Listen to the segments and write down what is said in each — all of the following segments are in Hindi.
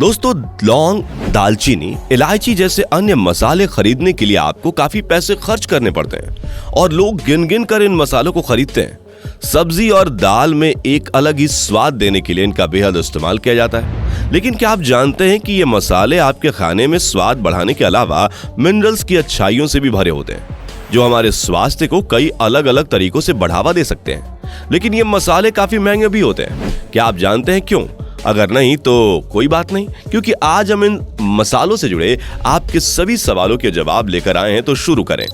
दोस्तों, लौंग, दालचीनी, इलायची जैसे अन्य मसाले खरीदने के लिए आपको काफी पैसे खर्च करने पड़ते हैं और लोग गिन गिन कर इन मसालों को खरीदते हैं। सब्जी और दाल में एक अलग ही स्वाद देने के लिए इनका बेहद इस्तेमाल किया जाता है। लेकिन क्या आप जानते हैं कि ये मसाले आपके खाने में स्वाद बढ़ाने के अलावा मिनरल्स की अच्छाइयों से भी भरे होते हैं, जो हमारे स्वास्थ्य को कई अलग अलग तरीकों से बढ़ावा दे सकते हैं। लेकिन ये मसाले काफी महंगे भी होते हैं। क्या आप जानते हैं क्यों? अगर नहीं तो कोई बात नहीं, क्योंकि आज हम इन मसालों से जुड़े आपके सभी सवालों के जवाब लेकर आए हैं। तो शुरू करें।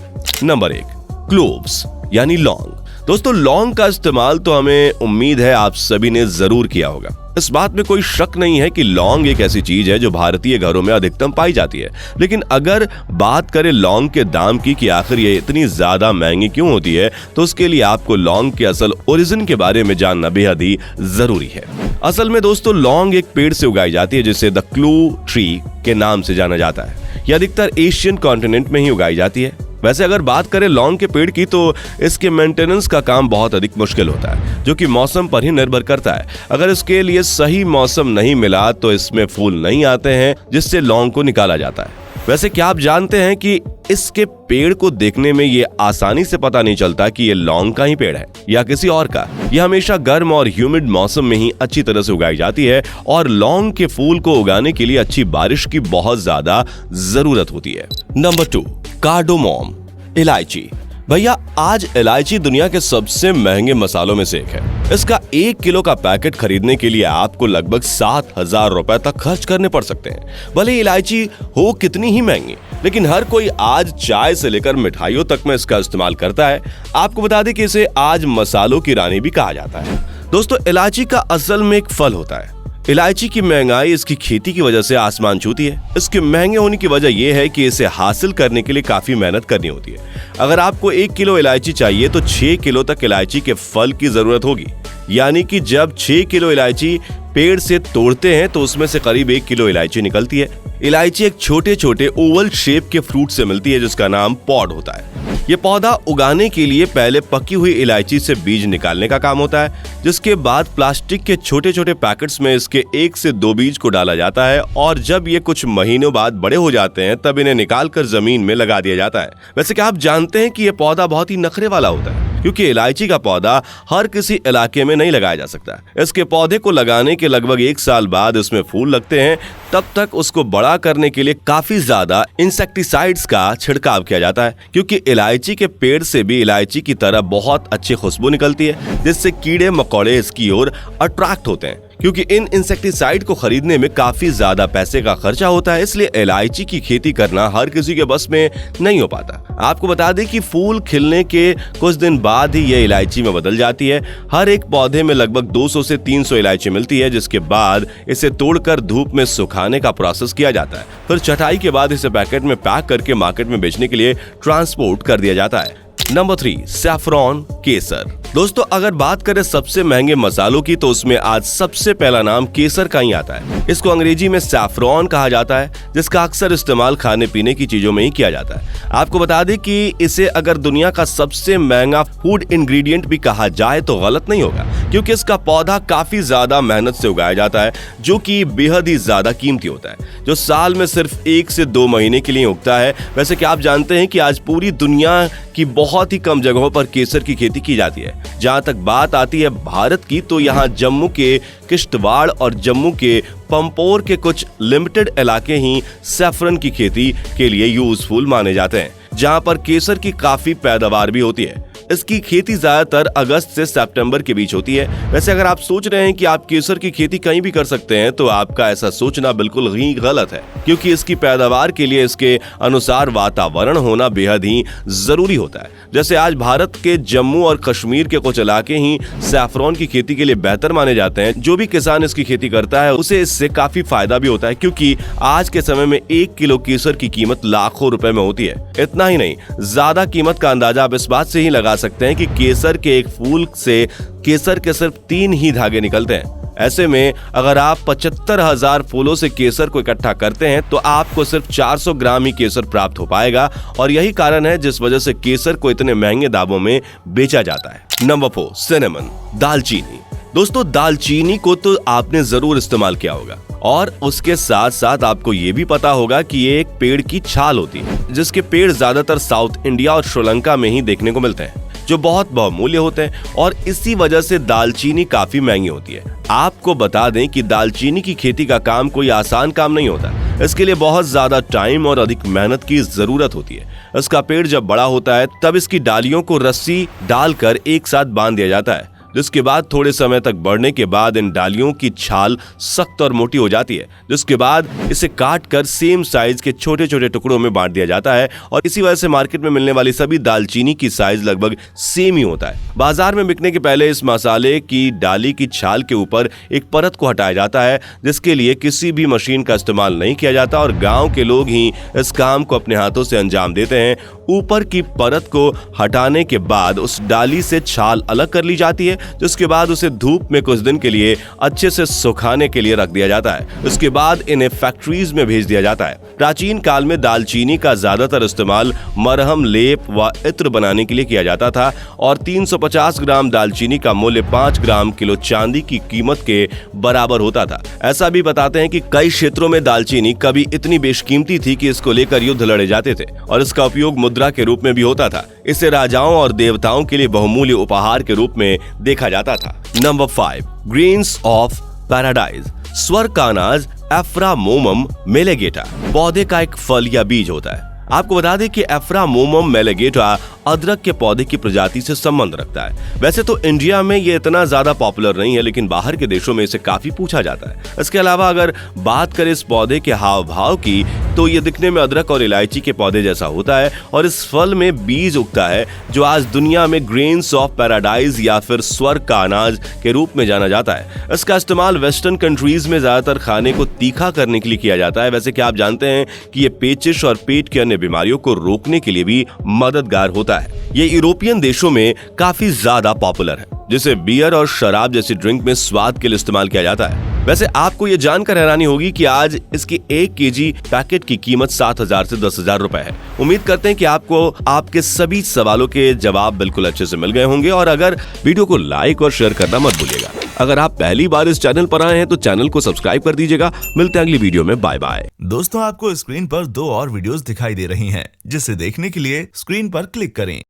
नंबर 1, क्लोव्स यानी लौंग। दोस्तों, लौंग का इस्तेमाल तो हमें उम्मीद है आप सभी ने जरूर किया होगा। इस बात में कोई शक नहीं है कि लौंग एक ऐसी चीज है जो भारतीय घरों में अधिकतम पाई जाती है। लेकिन अगर बात करें लौंग के दाम की कि आखिर ये इतनी ज्यादा महंगी क्यों होती है, तो उसके लिए आपको लौंग के असल ओरिजिन के बारे में जानना बेहद ही जरूरी है। असल में दोस्तों, लौंग एक पेड़ से उगाई जाती है जिसे द क्लू ट्री के नाम से जाना जाता है। यह अधिकतर एशियन कॉन्टिनेंट में ही उगाई जाती है। वैसे अगर बात करें लौंग के पेड़ की, तो इसके मेंटेनेंस का काम बहुत अधिक मुश्किल होता है, जो कि मौसम पर ही निर्भर करता है। अगर इसके लिए सही मौसम नहीं मिला तो इसमें फूल नहीं आते हैं, जिससे लौंग को निकाला जाता है। वैसे क्या आप जानते हैं कि इसके पेड़ को देखने में ये आसानी से पता नहीं चलता कि ये लौंग का ही पेड़ है या किसी और का। यह हमेशा गर्म और ह्यूमिड मौसम में ही अच्छी तरह से उगाई जाती है और लौंग के फूल को उगाने के लिए अच्छी बारिश की बहुत ज्यादा जरूरत होती है। नंबर 2, कार्डामोम, इलायची। भैया, आज इलायची दुनिया के सबसे महंगे मसालों में से एक है। इसका 1 किलो का पैकेट खरीदने के लिए आपको लगभग 7,000 रुपए तक खर्च करने पड़ सकते हैं। भले इलायची हो कितनी ही महंगी, लेकिन हर कोई आज चाय से लेकर मिठाइयों तक में इसका इस्तेमाल करता है। आपको बता दें कि इसे आज मसालों की रानी भी कहा जाता है। दोस्तों, इलायची का असल में एक फल होता है। इलायची की महंगाई इसकी खेती की वजह से आसमान छूती है। इसके महंगे होने की वजह यह है कि इसे हासिल करने के लिए काफी मेहनत करनी होती है। अगर आपको 1 किलो इलायची चाहिए तो 6 किलो तक इलायची के फल की जरूरत होगी। यानी कि जब 6 किलो इलायची पेड़ से तोड़ते हैं तो उसमें से करीब 1 किलो इलायची निकलती है। इलायची एक छोटे छोटे ओवल शेप के फ्रूट से मिलती है, जिसका नाम पॉड होता है। ये पौधा उगाने के लिए पहले पकी हुई इलायची से बीज निकालने का काम होता है, जिसके बाद प्लास्टिक के छोटे छोटे पैकेट्स में इसके 1 से 2 बीज को डाला जाता है और जब ये कुछ महीनों बाद बड़े हो जाते हैं तब इन्हें निकालकर जमीन में लगा दिया जाता है। वैसे क्या आप जानते हैं कि यह पौधा बहुत ही नखरे वाला होता है, क्योंकि इलायची का पौधा हर किसी इलाके में नहीं लगाया जा सकता। इसके पौधे को लगाने के लगभग 1 साल बाद इसमें फूल लगते हैं। तब तक उसको बड़ा करने के लिए काफी ज्यादा इंसेक्टिसाइड्स का छिड़काव किया जाता है, क्योंकि इलायची के पेड़ से भी इलायची की तरह बहुत अच्छी खुशबू निकलती है, जिससे कीड़े मकोड़े इसकी ओर अट्रैक्ट होते हैं। क्योंकि इन इंसेक्टिसाइड को खरीदने में काफी ज्यादा पैसे का खर्चा होता है, इसलिए इलायची की खेती करना हर किसी के बस में नहीं हो पाता। आपको बता दें कि फूल खिलने के कुछ दिन बाद ही ये इलायची में बदल जाती है। हर एक पौधे में लगभग 200 से 300 इलायची मिलती है, जिसके बाद इसे तोड़कर धूप में सुखाने का प्रोसेस किया जाता है। फिर छटाई के बाद इसे पैकेट में पैक करके मार्केट में बेचने के लिए ट्रांसपोर्ट कर दिया जाता है। नंबर 3, सैफरॉन, केसर। दोस्तों, अगर बात करें सबसे महंगे मसालों की, तो उसमें आज सबसे पहला नाम केसर का ही आता है। इसको अंग्रेजी में सैफरॉन कहा जाता है, जिसका अक्सर इस्तेमाल खाने पीने की चीजों में ही किया जाता है। आपको बता दें कि इसे अगर दुनिया का सबसे महंगा फूड इंग्रेडिएंट भी कहा जाए तो गलत नहीं होगा, क्योंकि इसका पौधा काफी ज्यादा मेहनत से उगाया जाता है, जो कि बेहद ही ज्यादा कीमती होता है, जो साल में सिर्फ 1 से 2 महीने के लिए उगता है। वैसे क्या आप जानते हैं कि आज पूरी दुनिया की बहुत ही कम जगहों पर केसर की खेती की जाती है। जहां तक बात आती है भारत की, तो यहाँ जम्मू के किश्तवाड़ और जम्मू के पंपोर के कुछ लिमिटेड इलाके ही सैफरन की खेती के लिए यूजफुल माने जाते हैं, जहां पर केसर की काफी पैदावार भी होती है। इसकी खेती ज्यादातर अगस्त से सितंबर के बीच होती है। वैसे अगर आप सोच रहे हैं कि आप केसर की खेती कहीं भी कर सकते हैं, तो आपका ऐसा सोचना बिल्कुल ही गलत है, क्योंकि इसकी पैदावार के लिए इसके अनुसार वातावरण होना बेहद ही जरूरी होता है। जैसे आज भारत के जम्मू और कश्मीर के कुछ इलाके ही सैफरॉन की खेती के लिए बेहतर माने जाते हैं। जो भी किसान इसकी खेती करता है उसे इससे काफी फायदा भी होता है, क्योंकि आज के समय में 1 किलो केसर की कीमत लाखों रुपए में होती है। इतना ही नहीं, ज्यादा कीमत का अंदाजा आप इस बात से ही लगा सकते हैं कि केसर के एक फूल से केसर के सिर्फ 3 ही धागे निकलते हैं। ऐसे में अगर आप 75,000 फूलों से केसर को इकट्ठा करते हैं तो आपको सिर्फ 400 ग्राम ही केसर प्राप्त हो पाएगा, और यही कारण है जिस वजह से केसर को इतने महंगे दामों में बेचा जाता है। नंबर 4, सिनेमन, दालचीनी। दोस्तों, दालचीनी को तो आपने जरूर इस्तेमाल किया होगा। और उसके साथ साथ आपको ये भी पता होगा कि ये एक पेड़ की छाल होती है, जिसके पेड़ ज्यादातर साउथ इंडिया और श्रीलंका में ही देखने को मिलते हैं, जो बहुत बहुमूल्य होते हैं और इसी वजह से दालचीनी काफी महंगी होती है। आपको बता दें कि दालचीनी की खेती का काम कोई आसान काम नहीं होता। इसके लिए बहुत ज्यादा टाइम और अधिक मेहनत की जरूरत होती है। इसका पेड़ जब बड़ा होता है तब इसकी डालियों को रस्सी डालकर एक साथ बांध दिया जाता है, जिसके बाद थोड़े समय तक बढ़ने के बाद इन डालियों की छाल सख्त और मोटी हो जाती है, जिसके बाद इसे काट कर सेम साइज के छोटे छोटे टुकड़ों में बांट दिया जाता है और इसी वजह से मार्केट में मिलने वाली सभी दालचीनी की साइज लगभग सेम ही होता है। बाजार में बिकने के पहले इस मसाले की डाली की छाल के ऊपर एक परत को हटाया जाता है, जिसके लिए किसी भी मशीन का इस्तेमाल नहीं किया जाता और गाँव के लोग ही इस काम को अपने हाथों से अंजाम देते हैं। ऊपर की परत को हटाने के बाद उस डाली से छाल अलग कर ली जाती है, जिसके बाद उसे धूप में कुछ दिन के लिए अच्छे से सुखाने के लिए रख दिया जाता है। उसके बाद इन्हें फैक्ट्रीज में भेज दिया जाता है। प्राचीन काल में दालचीनी का ज्यादातर इस्तेमाल मरहम, लेप व इत्र बनाने के लिए किया जाता था और 350 ग्राम दालचीनी का मूल्य 5 ग्राम किलो चांदी की कीमत के बराबर होता था। ऐसा भी बताते हैं कि कई क्षेत्रों में दालचीनी कभी इतनी बेशकीमती थी कि इसको लेकर युद्ध लड़े जाते थे और इसका उपयोग मुद्रा के रूप में भी होता था। इसे राजाओं और देवताओं के लिए बहुमूल्य उपहार के रूप में देखा जाता था। Number 5, grains of paradise. स्वर्ग का अनाज एफ्रामोमम मेलेगेटा पौधे का एक फल या बीज होता है। आपको बता दें कि एफ्रामोमम मेलेगेटा अदरक के पौधे की प्रजाति से संबंध रखता है। वैसे तो इंडिया में ये इतना ज्यादा पॉपुलर नहीं है, लेकिन बाहर के देशों में इसे काफी पूछा जाता है। इसके अलावा अगर बात करें इस पौधे के हाव भाव की, तो ये दिखने में अदरक और इलायची के पौधे जैसा होता है और इस फल में बीज उगता है, जो आज दुनिया में ग्रेन्स ऑफ पैराडाइज या फिर स्वर्ग का अनाज के रूप में जाना जाता है। इसका इस्तेमाल वेस्टर्न कंट्रीज में ज्यादातर खाने को तीखा करने के लिए किया जाता है। वैसे क्या आप जानते हैं कि ये पेचिश और पेट की अन्य बीमारियों को रोकने के लिए भी मददगार होता है। ये यूरोपियन देशों में काफी ज्यादा पॉपुलर है, जिसे बियर और शराब जैसी ड्रिंक में स्वाद के लिए इस्तेमाल किया जाता है। वैसे आपको ये जानकर हैरानी होगी कि आज इसकी 1 केजी पैकेट की कीमत 7,000 से 10,000 रुपए है। उम्मीद करते हैं कि आपको आपके सभी सवालों के जवाब बिल्कुल अच्छे से मिल गए होंगे और अगर वीडियो को लाइक और शेयर करना मत भूलिएगा। अगर आप पहली बार इस चैनल पर आए हैं तो चैनल को सब्सक्राइब कर दीजिएगा। मिलते हैं अगली वीडियो में। Bye bye. दोस्तों, आपको स्क्रीन पर 2 और वीडियोस दिखाई दे रही हैं, जिसे देखने के लिए स्क्रीन पर क्लिक करें।